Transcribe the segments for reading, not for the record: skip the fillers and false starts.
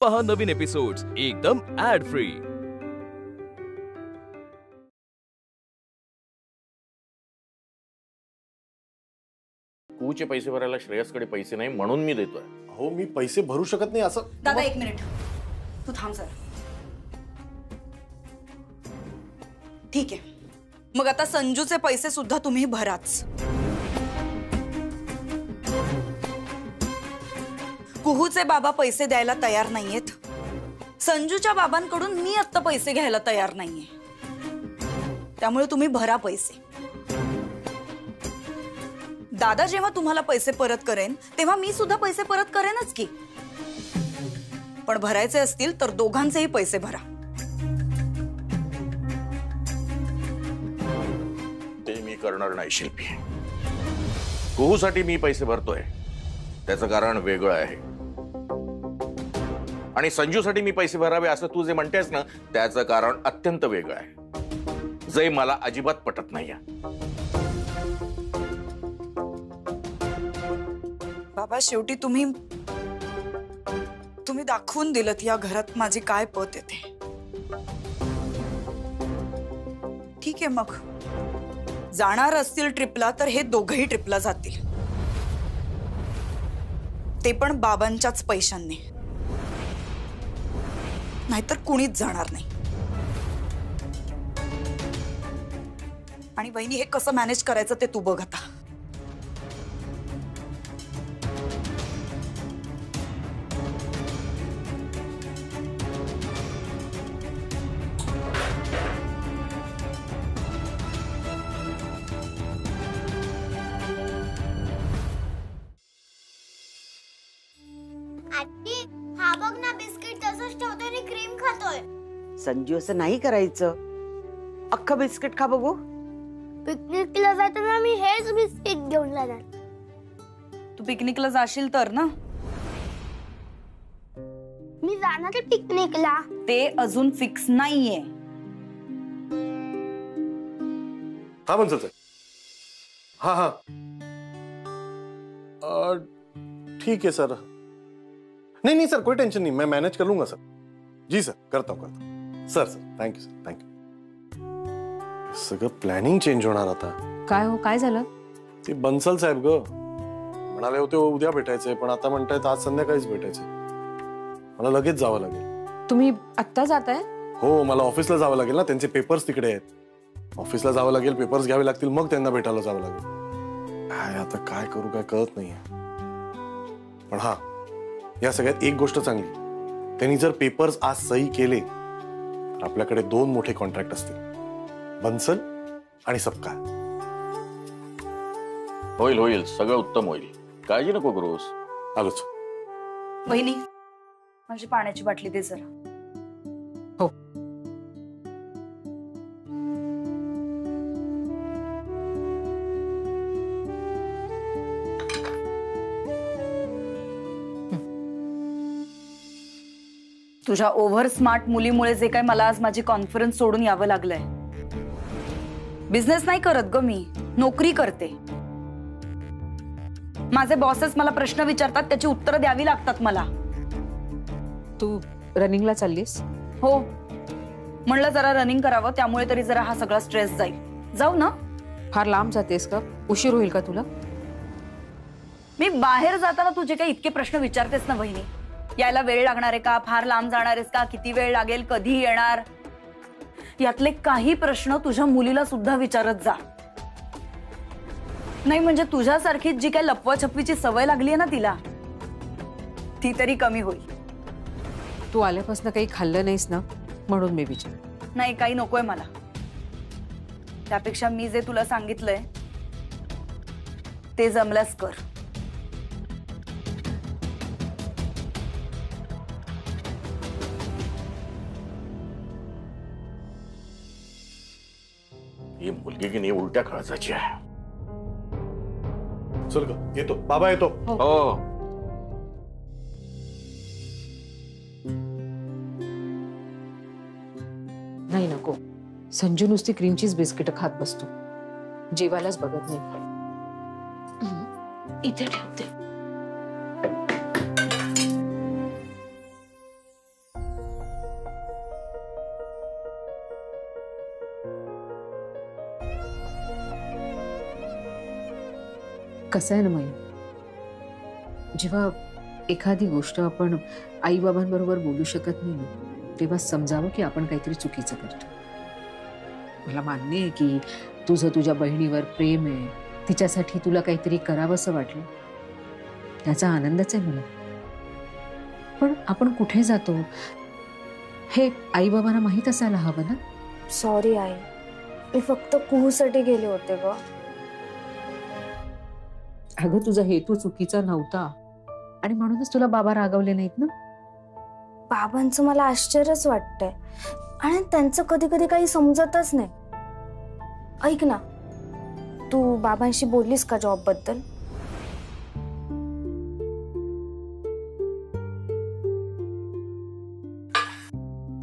पहा नवीन एपिसोड्स एकदम add free. Kuche पैसे भरायला श्रेयसकडे पैसे नाही म्हणून मी देतोय। हो मी पैसे भरू शकत नाही असं। दादा एक मिनिट, तू थांब सर। ठीक आहे, मग आता संजूचे पैसे सुद्धा तुम्ही भराच। कुहूचे बाबा पैसे द्यायला तयार नाहीयेत, संजूच्या बाबांकडून मी आता पैसे घ्यायला तयार नाहीये, त्यामुळे तुम्ही भरा पैसे। दादा जेव्हा तुम्हाला पैसे परत करेन तेव्हा मी सुद्धा पैसे परत करेनच की, पण भरायचे असतील तर दोघांचेही पैसे भरा। ते मी करणार नाही शिल्पी। कुहूसाठी मी पैसे भरतोय त्याचं कारण वेगळं आहे, आणि संजूसाठी मी पैसे भरावे असं तू जे म्हणतेस ना त्याचं कारण अत्यंत वेगळं आहे, जे मला अजिबात पटत नाहीये। बाबा शेवटी तुम्ही दाखवून दिलत या घरात माझी काय पत येते। ठीक आहे, मग जाणार असतील ट्रिपला तर हे दोघही ट्रिपला जातील, ते पण बाबांच्याच पैशांनी, नाहीतर कुणीच जाणार नाही। आणि वहिनी हे कसं मॅनेज करायचं ते तू बघ आता। हा बघ ना, बिस्किट तसंच ठेवतोय आणि क्रीम खातोय। संजू असं नाही करायचं, अख्खं बिस्किट खा बघू। पिकनिकला जाताना मी हेच बिस्किट घेऊन जाणार। तू पिकनिकला जाशील तर ना? मी जाणार आहे पिकनिकला। ते अजून फिक्स नाहीये। हा बनसल सर। हाँ हाँ ठीक है सर। नहीं नहीं सर, कोई टेंशन नहीं, मैं मैनेज कर लूंगा सर। जी सर, करता हूँ sir. Sir thank you sir, thank you. सगळं प्लॅनिंग चेंज होणार आता। काय हो, काय झालं? ते बन्सल साहेब ग म्हणाले होते उद्या भेटायचंय, पण आता म्हणतायत आज संध्याकाळीच भेटायचंय। मला लगेच जावं लागेल। तुम्ही आत्ता जाताय? हो, मला ऑफिसला जावं लागेल ना, त्यांचे पेपर्स तिकडे आहेत। ऑफिसला जावं लागेल, पेपर्स घ्यावे लागतील, मग त्यांना भेटायला जावं लागेल। काय आता काय करू काय कळत नाहीये। पण हा, या सगळ्यात एक गोष्ट चांगली, त्यांनी जर पेपर्स आज सही केले तर आपल्याकडे दोन मोठे कॉन्ट्रॅक्ट असतील, बन्सल आणि सपकाळ। होईल होईल, सगळं उत्तम होईल, काळजी नको करूस। आलोच। वहिनी माझी पाण्याची बाटली दे जरा। हो। तुझ्या ओव्हर स्मार्ट मुलीमुळे जे काय मला आज माझी कॉन्फरन्स सोडून यावं लागलंय। बिझनेस नाही करत ग मी, नोकरी करते। माझे बॉसेस मला प्रश्न विचारतात, त्याची उत्तरं द्यावी लागतात मला। तू रनिंगला चाललीस? हो, म्हणलं जरा रनिंग करावं, त्यामुळे तरी जरा हा सगळा स्ट्रेस जाईल। जाऊ ना? फार लांब जातेस का? उशीर होईल का तुला? मी बाहेर जाताना तुझे काही इतके प्रश्न विचारतेस ना वहिनी, यायला वेळ लागणार आहे का, फार लांब जाणार आहेस का, किती वेळ लागेल, कधी येणार, यातले काही प्रश्न तुझ्या मुलीला सुद्धा विचारत जा। नाही म्हणजे तुझ्यासारखी जी काही लपवाछपवीची सवय लागली आहे ना तिला, ती तरी कमी होईल। तू आल्यापासून काही खाल्लं नाहीस ना, म्हणून मी विचार। नाही, काही नकोय मला, त्यापेक्षा मी जे तुला सांगितलंय ते जमल्यास कर। ही मुलगी की नाही उलट्या काळजाची आहे। चल ग, येतो बाबा, येतो। हो। नाही नको, संजू नुसती क्रीम चीज बिस्किट खात बसतो, जेवायलाच बघत नाही। इथे ठेवते। कसं आहे ना माई, जेव्हा एखादी गोष्ट आपण आई बाबांबरोबर बोलू शकत नाही ना, तेव्हा समजावं की आपण काहीतरी चुकीचं करतो. मला मान्य आहे की तुझं तुझ्या बहिणीवर प्रेम आहे, तिच्यासाठी तुला काहीतरी करावंसं वाटलं, त्याचा आनंदच आहे मला. पण आपण कुठे जातो हे आई बाबांना माहीत असायला हवं ना. सॉरी आई, मी फक्त कुहूसाठी गेले होते ग. अगं तुझा हेतू चुकीचा नव्हता आणि म्हणूनच तुला बाबा रागवले नाहीत ना. बाबांचं मला आश्चर्यच वाटतंय आणि त्यांचं कधी कधी काही समजतच नाही. ऐक ना, तू बाबांशी बोललीस का जॉब बद्दल?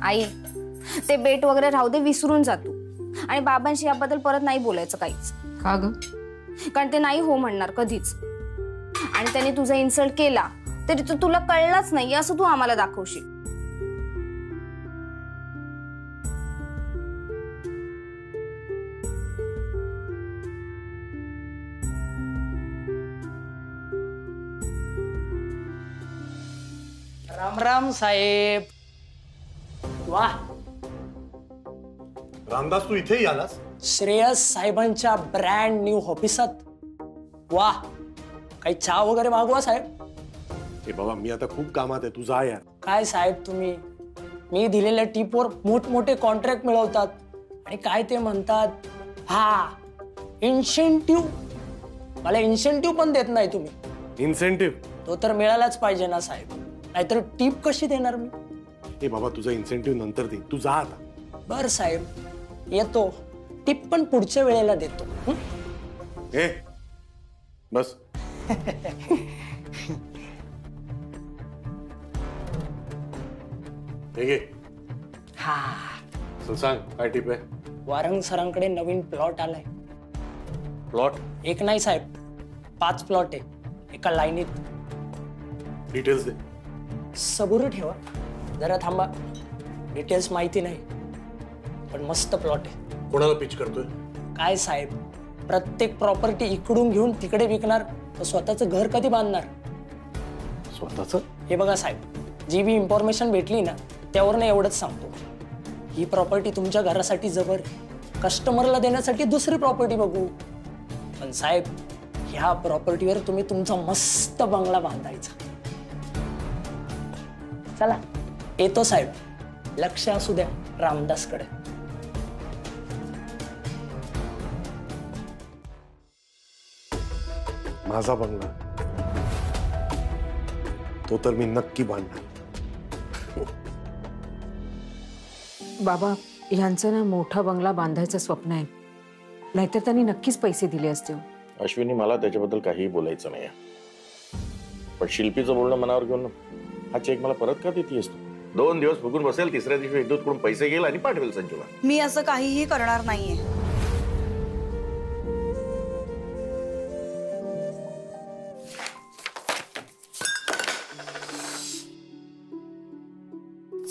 आई, ते बेट वगैरे राहू दे, विसरून जातो. आणि बाबांशी याबद्दल परत नाही बोलायचं काहीच. का ग? कारण ते नाही हो म्हणणार कधीच. आणि त्यांनी तुझा इन्सल्ट केला तरी तो तुला कळलाच नाही असं तू आम्हाला दाखवशील. राम राम साहेब. वा, रामदास तू इथेही आलास? श्रेयस साहेबांच्या ब्रँड न्यू ऑफिसात. वा, काही चहा वगैरे मागवा साहेब. ए बाबा, मी आता खूप कामात आहे, तू जा यार. काय साहेब तुम्ही, मी दिलेल्या टिपवर मोठमोठे कॉन्ट्रॅक्ट मिळवतात आणि काय ते म्हणतात, हा इन्सेंटिव्ह. मला इन्सेंटिव्ह पण देत नाही तुम्ही. इन्सेंटिव्ह? तो तर मिळालाच पाहिजे ना साहेब, नाहीतर टिप कशी देणार मी. ए बाबा, तुझा इन्सेंटिव्ह नंतर दे, तू जा आता. बर साहेब, येतो. टिप पण पुढच्या वेळेला देतो. ए बस. हे घे. हा, चल सांग काय टिप आहे. वारंग सरांकडे नवीन प्लॉट आलाय. प्लॉट? एक नाही साहेब, 5 प्लॉट आहे एका लाईनीत. डिटेल्स दे. सबुर ठेवा, जरा थांबा. डिटेल्स माहिती नाही पण मस्त प्लॉट आहे. कोणाला पिच करतोय? काय साहेब, प्रत्येक प्रॉपर्टी इकडून घेऊन तिकडे विकणार तर स्वतःचं घर कधी बांधणार. स्वतःच? हे बघा साहेब, जी बी इन्फॉर्मेशन भेटली ना त्यावरनं एवढंच सांगतो. ही प्रॉपर्टी तुमच्या घरासाठी जबर, कस्टमरला देण्यासाठी दुसरी प्रॉपर्टी बघू. पण साहेब, ह्या प्रॉपर्टीवर तुम्ही तुमचा मस्त बंगला बांधायचा. चला येतो साहेब, लक्ष असू द्या रामदासकडे. माझा बंगला तो तर मी नक्की बांधणार. बाबा, ह्यांचं ना मोठा बंगला बांधायचं स्वप्न आहे, नाहीतर त्यांनी नक्कीच पैसे दिले असते. अश्विनी, मला त्याच्याबद्दल काहीही बोलायचं नाही. पण शिल्पीचं बोलणं मनावर घेऊन हा चेक मला परत का देतेस तू? 2 दिवस फुगून बसेल, तिसऱ्या दिवशी विद्युतकडून पैसे घेईल आणि पाठवेल संजूला. मी असं काहीही करणार नाहीये.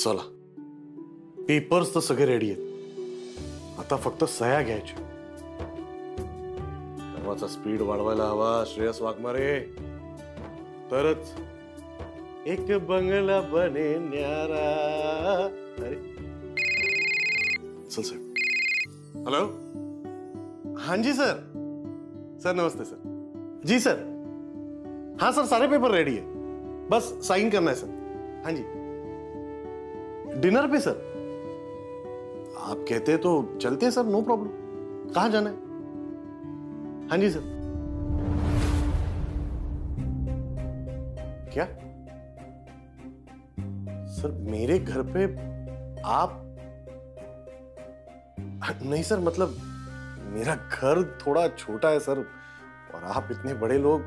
चला, पेपर्स तर सगळे रेडी आहेत, आता फक्त सह्या घ्यायच्या. कामाचा स्पीड वाढवायला हवा श्रेयस वाघमारे, तरच एक बंगला बने न्यारा. अरे चल साहेब. हेलो, हाँ जी सर. सर नमस्ते सर. जी सर. हाँ सर, सारे पेपर रेडी है, बस साइन करना है सर. हाँ जी. डिनर पे सर? आप कहते हैं तो चलते हैं सर, नो प्रॉब्लम. कहाँ जाना है? हाँ जी सर. क्या सर, मेरे घर पे आप? नहीं सर, मतलब मेरा घर थोड़ा छोटा है सर, और आप इतने बड़े लोग.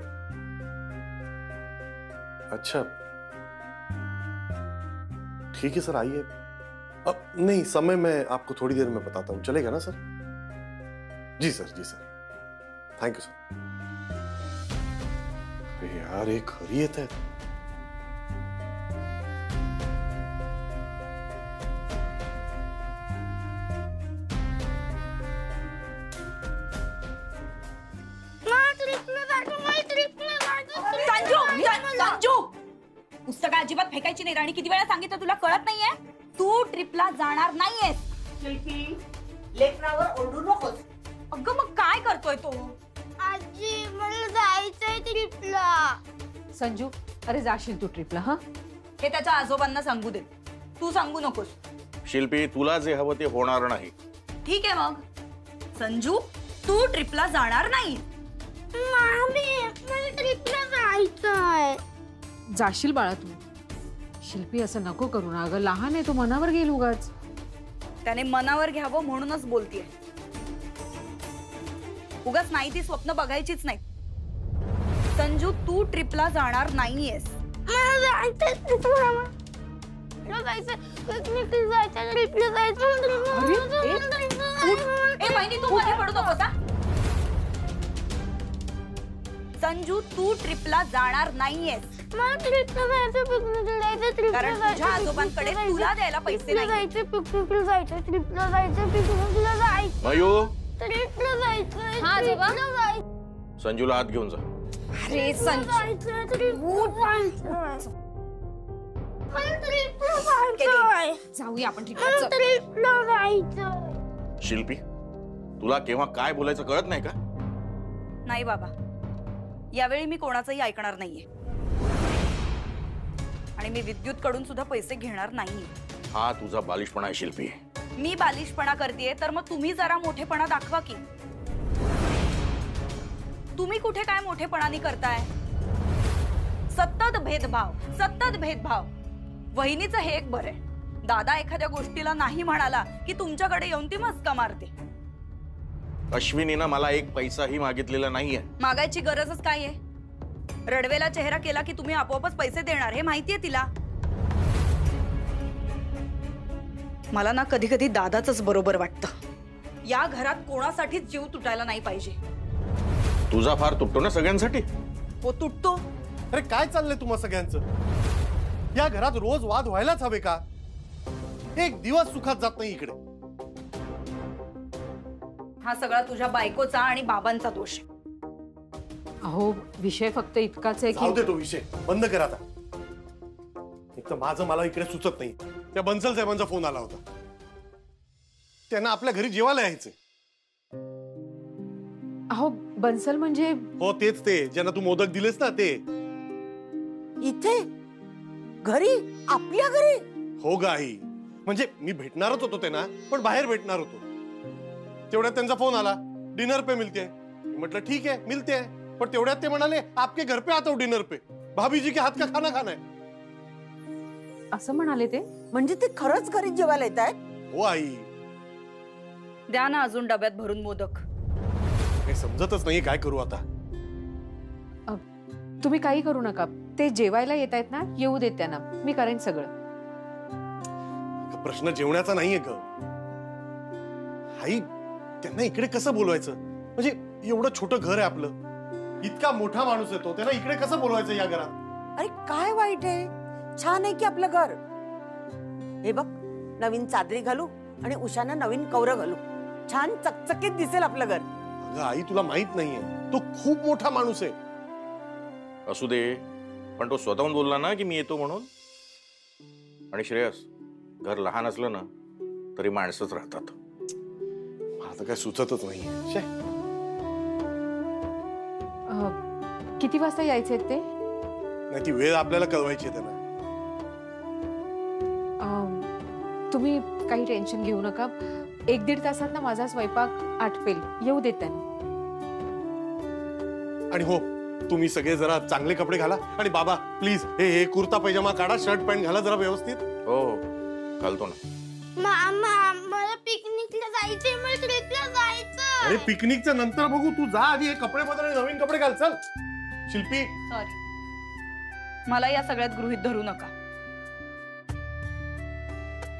अच्छा ठीक है सर, आइए. अब नहीं, समय मैं आपको थोड़ी देर में बताता हूँ, चलेगा ना सर? जी सर, जी सर, थैंक यू सर. अरे यार, एक खरीयत है. मैं ट्रिप में बैठूंगा अजिबात फेकायची नाही. राणी किती वेळा सांगितलं तुला कळत नाहीये? तू ट्रिपला जाणार नाहीयेस. शिल्पी लेकरावर ओरडू नकोस. अगं मग काय करतोय तो? आजी मला जायचंय ट्रिपला. संजू, अरे जाशील तू ट्रिपला? हा, हे त्याच्या आजोबांना सांगू दे, तू सांगू नकोस. शिल्पी तुला जे हवं ते होणार नाही. ठीक आहे मग संजू, तू ट्रिपला जाणार नाही. मामी मला ट्रिपला जायचंय. जाशील बाळा तू. शिल्पी असं नको करू ना, अगं लहान आहे तो, मनावर घेईल उगाच. त्याने मनावर घ्यावं म्हणूनच बोलतीये. उगाच नाही ती स्वप्न बघायचीच नाही. संजू, तू ट्रिपला जाणार नाहीयेस. मला जायचंय ट्रिपला. मला जायचंय ट्रिपला जायचं. ए बहिणी, तू मध्ये पडू नकोस हा. संजू, तू ट्रिपला जाणार नाहीयेस. मला ट्रिपला जायचं, पिकनिकला जायचं, कारण तुझ्या आजोबांकडे तुला द्यायला पैसे नाही. जायचं, पिकनिकला जायचं, ट्रिपला जायचं, पिकनिकला जायचं, मयू ट्रिपला जायचं. हा, आजोबा. संजूला आत घेऊन जा. अरे संजू, जायचं, ट्रिपला जायचं. मला ट्रिपला जायचंय. जाऊया आपण मला ट्रिपला जायचं. शिल्पी तुला केव्हा काय बोलायचं कळत नाही का? नाही बाबा, यावेळी मी कोणाचंही ऐकणार नाहीये. आणि मी विद्युत कडून सुद्धा पैसे घेणार नाही. हा तुझा बालिशपणा आहे शिल्पी. मी बालिशपणा करतेय तर मग तुम्ही जरा मोठेपणा दाखवा की. तुम्ही कुठे काय मोठेपणाने करताय? सतत भेदभाव, सतत भेदभाव. वहिनीचं हे एक बरं आहे, दादा एखाद्या गोष्टीला नाही म्हणाला की तुमच्याकडे येऊन ती मस्का मारते. अश्विनीनं मला एक पैसाही मागितलेला नाहीये. मागायची गरजच काय आहे? रडवेला चेहरा केला की तुम्ही आपोआपच पैसे देणार हे माहितीये तिला. मला ना कधी कधी दादाच बरोबर वाटतं. या घरात कोणासाठीच जीव तुटायला नाही पाहिजे. तुझा फार तुटतो ना सगळ्यांसाठी. हो तुटतो. अरे काय चाललंय तुम्हा सगळ्यांचं? या घरात रोज वाद व्हायलाच हवे का? एक दिवस सुखात जात नाही इकडे. हा सगळा तुझ्या बायकोचा आणि बाबांचा दोष आहे. अहो, विषय फक्त इतकाच आहे जाऊ की दे तो विषय, बंद कर आता. एक तर माझं मला इकडे सुचत नाही. त्या बन्सल साहेबांचा फोन आला होता. त्यांना आपल्या घरी जेवायला यायचंय. अहो, बन्सल म्हणजे? हो तेच ते, ज्यांना तू मोदक दिलेस ना ते. इथे घरी, आपल्या घरी? हो ग आई, म्हणजे मी भेटणारच होतो त्यांना, पण बाहेर भेटणार होतो. तेवढ्यात त्यांचा फोन आला, डिनर पे मिलते हैं. म्हटलं ठीक है मिलते हैं. पण तेवढ्यात ते म्हणाले आपके घर पे आता हूं डिनर पे, भाभी जी के हाथ का खाना खाना है. असं म्हणाले ते? म्हणजे ते खरंच घरी जेवायला येत आहेत? हो आई, द्या ना अजून डब्यात भरून मोदक. हे समजतच नाही काय करू आता. तुम्ही काही करू नका, ते जेवायला येत आहेत ना, येऊ देत त्यांना, मी करेन सगळं. प्रश्न जेवण्याचा नाहीये ग आई. त्यांना इकडे कसं बोलवायचं? म्हणजे एवढं छोटं घर आहे आपलं, इतका मोठा माणूस येतो, त्यांना इकडे कसं बोलवायचं या घरात? अरे काय वाईट आहे? छान आहे की आपलं घर. हे बघ, नवीन चादरी घालू आणि उषानं नवीन कवरं घालू, छान चकचकीत दिसेल आपलं घर. अगं आई, तुला माहित नाहीये, तो खूप मोठा माणूस आहे. असू दे, पण तो स्वतःहून बोलला ना की मी येतो म्हणून. आणि श्रेयस, घर लहान असलं ना तरी माणसंच राहतात. आता काय सुचतच नाहीये. किती वाजता यायचे ते? नाही, ती वेळ आपल्याला कळवायची आहे त्यांना. तुम्ही काही टेन्शन घेऊ नका, 1-1.5 तासात ना माझा स्वयंपाक आटपेल, येऊ देत त्यांना. आणि हो, तुम्ही सगळे जरा चांगले कपडे घाला. आणि बाबा प्लीज हे कुर्ता पैजामा काढा, शर्ट पॅन्ट घाला जरा व्यवस्थित. हो घालतो ना. मामा मला पिकनिकला जायचंय, मला ट्रिपला जायचं. अरे पिकनिकच्या नंतर बघू, तू जा आधी हे कपडे बदल आणि नवीन कपडे घाल. चल शिल्पी. सॉरी, मला या सगळ्यात गृहीत धरू नका.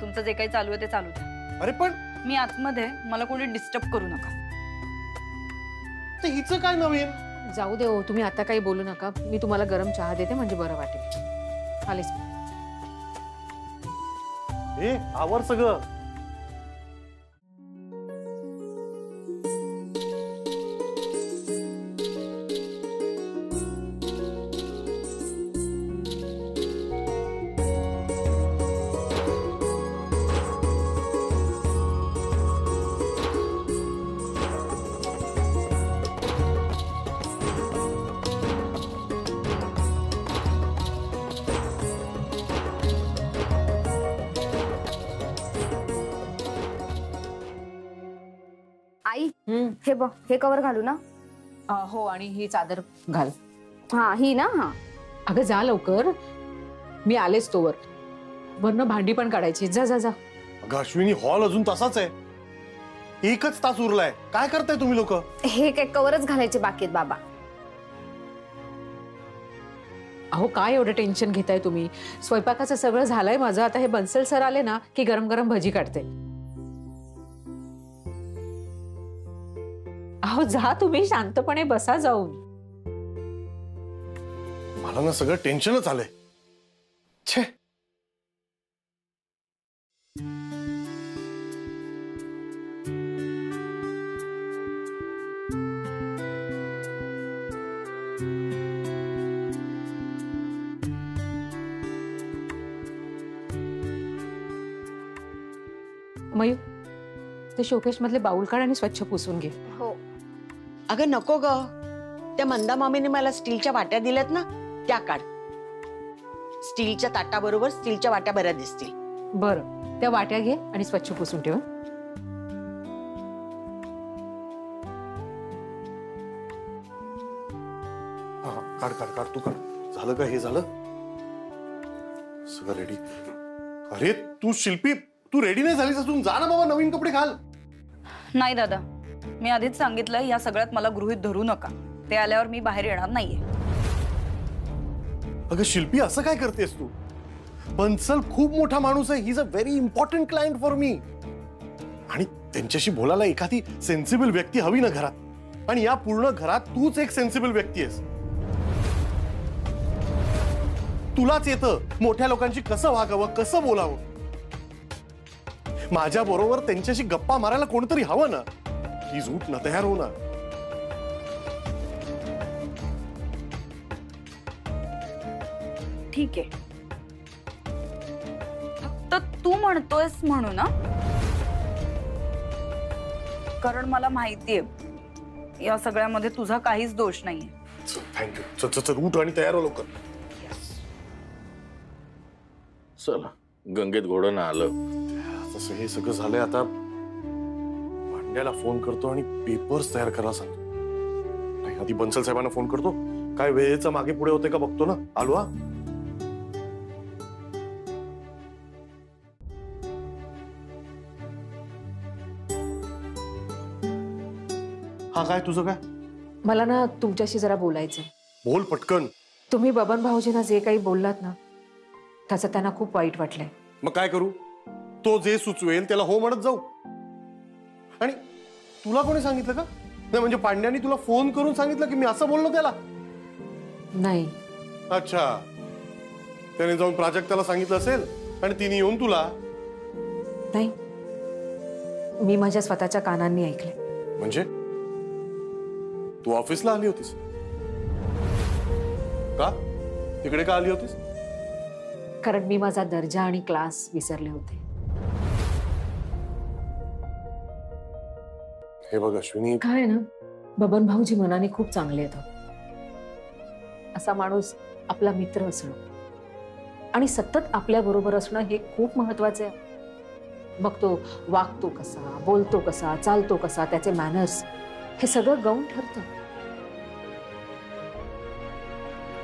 तुमचं जे काही चालू आहे ते चालू द्या. अरे पण मी आतमध्ये, मला कोणी डिस्टर्ब करू नका. ते हिचं काय नवीन? जाऊ दे हो, तुम्ही आता काही बोलू नका, मी तुम्हाला गरम चहा देते म्हणजे बरं वाटेल. आलेच. हे आवर सगळं. आई हे बघ, हे कवर घालू ना? हो, आणि ही चादर घाल. हा, ही ना? हा. अगं जा लवकर, मी आलेच तोवर. वरनं भांडी पण काढायची. जा जा जा. अगं अश्विनी, हॉल अजून तसाच आहे. एकच तास उरलाय. काय करताय तुम्ही लोक? हे काय कवरच घालायचे बाकी आहेत बाबा. अहो काय एवढं टेन्शन घेताय तुम्ही? स्वयंपाकाचं सगळं झालंय माझं. आता हे बन्सल सर आले ना की गरम गरम भजी काढते. अहो जा तुम्ही, शांतपणे बसा जाऊन. मला ना सगळं टेन्शनच आलंय. छे. मयू, ते शोकेश मधले बाउल काढ आणि स्वच्छ पुसून घे. हो. अगं नको ग, त्या मंदा मामीने मला स्टीलच्या वाट्या दिल्यात ना, त्या काढ. स्टीलच्या ताटाबरोबर स्टीलच्या वाट्या बऱ्या दिसतील. बरं, त्या वाट्या घे आणि स्वच्छ पुसून ठेव. काढ काढ काढ, तू काढ. झालं का? हे झालं सगळं रेडी. अरे तू शिल्पी, तू रेडी नाही झालीस अजून. जा ना बाबा, नवीन कपडे घाल. नाही दादा, मी आधीच सांगितलं या सगळ्यात मला गृहीत धरू नका. ते आल्यावर मी बाहेर येणार नाहीये. अगं शिल्पी, असं काय करतेस तू? बन्सल खूप मोठा माणूस आहे. He is a very important client for me. आणि त्यांच्याशी बोलायला एखादी सेन्सिबल व्यक्ती हवी ना घरात. आणि या पूर्ण घरात तूच एक सेन्सिबल व्यक्ती आहेस. तुलाच येतं मोठ्या लोकांशी कसं वागावं, कसं बोलावं. माझ्या बरोबर त्यांच्याशी गप्पा मारायला कोणतरी हवं ना. प्लीज उठ ना, तयार हो ना. ठीक आहे, फक्त तू म्हणतोयस म्हणू ना, कारण मला माहितीये या सगळ्यामध्ये तुझा काहीच दोष नाहीये. थँक्यू. चल चल चल, उठ आणि तयार हो लवकर. चला, गंगेत घोडं ना आलं. तसं हे सगळं झालंय. आता भांड्याला फोन करतो आणि पेपर्स तयार करायला सांगतो. नाही, आधी बन्सल साहेबांना फोन करतो. काय वेळेचं मागे पुढे होते का बघतो ना. आलो. हा काय तुझं काय? मला ना तुमच्याशी जरा बोलायचंय. बोल पटकन. तुम्ही बबन भाऊजींना जे काही बोललात ना, त्याचं त्यांना खूप वाईट वाटलंय. मग काय करू? तो जे सुचवेल त्याला हो म्हणत जाऊ. आणि तुला कोणी सांगितलं का? नाही म्हणजे पांड्यानी तुला फोन करून सांगितलं की मी असं बोललो त्याला? नाही. अच्छा, त्याने जाऊन प्राजक्ताला सांगितलं असेल आणि तिने येऊन तुला? नाही, मी माझ्या स्वतःच्या कानांनी ऐकले. म्हणजे तू ऑफिसला आली होतीस का? तिकडे का आली होतीस? कारण मी माझा दर्जा आणि क्लास विसरले होते. हे बघ अश्विनी, काय ना, बबन भाऊजी मनाने खूप चांगले आहेत. असा माणूस आपला मित्र असणं आणि सतत आपल्या बरोबर असणं हे खूप महत्वाचं आहे. मग तो वागतो कसा, बोलतो कसा, चालतो कसा, त्याचे मॅनर्स, हे सगळं गौण ठरतं.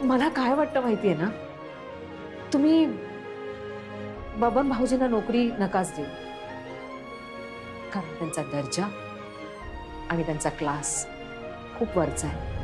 मला काय वाटतं माहितीये ना, तुम्ही बबन भाऊजींना नोकरी नकाच देऊ. कारण त्यांचा दर्जा आणि त्यांचा क्लास खूप वरचा आहे.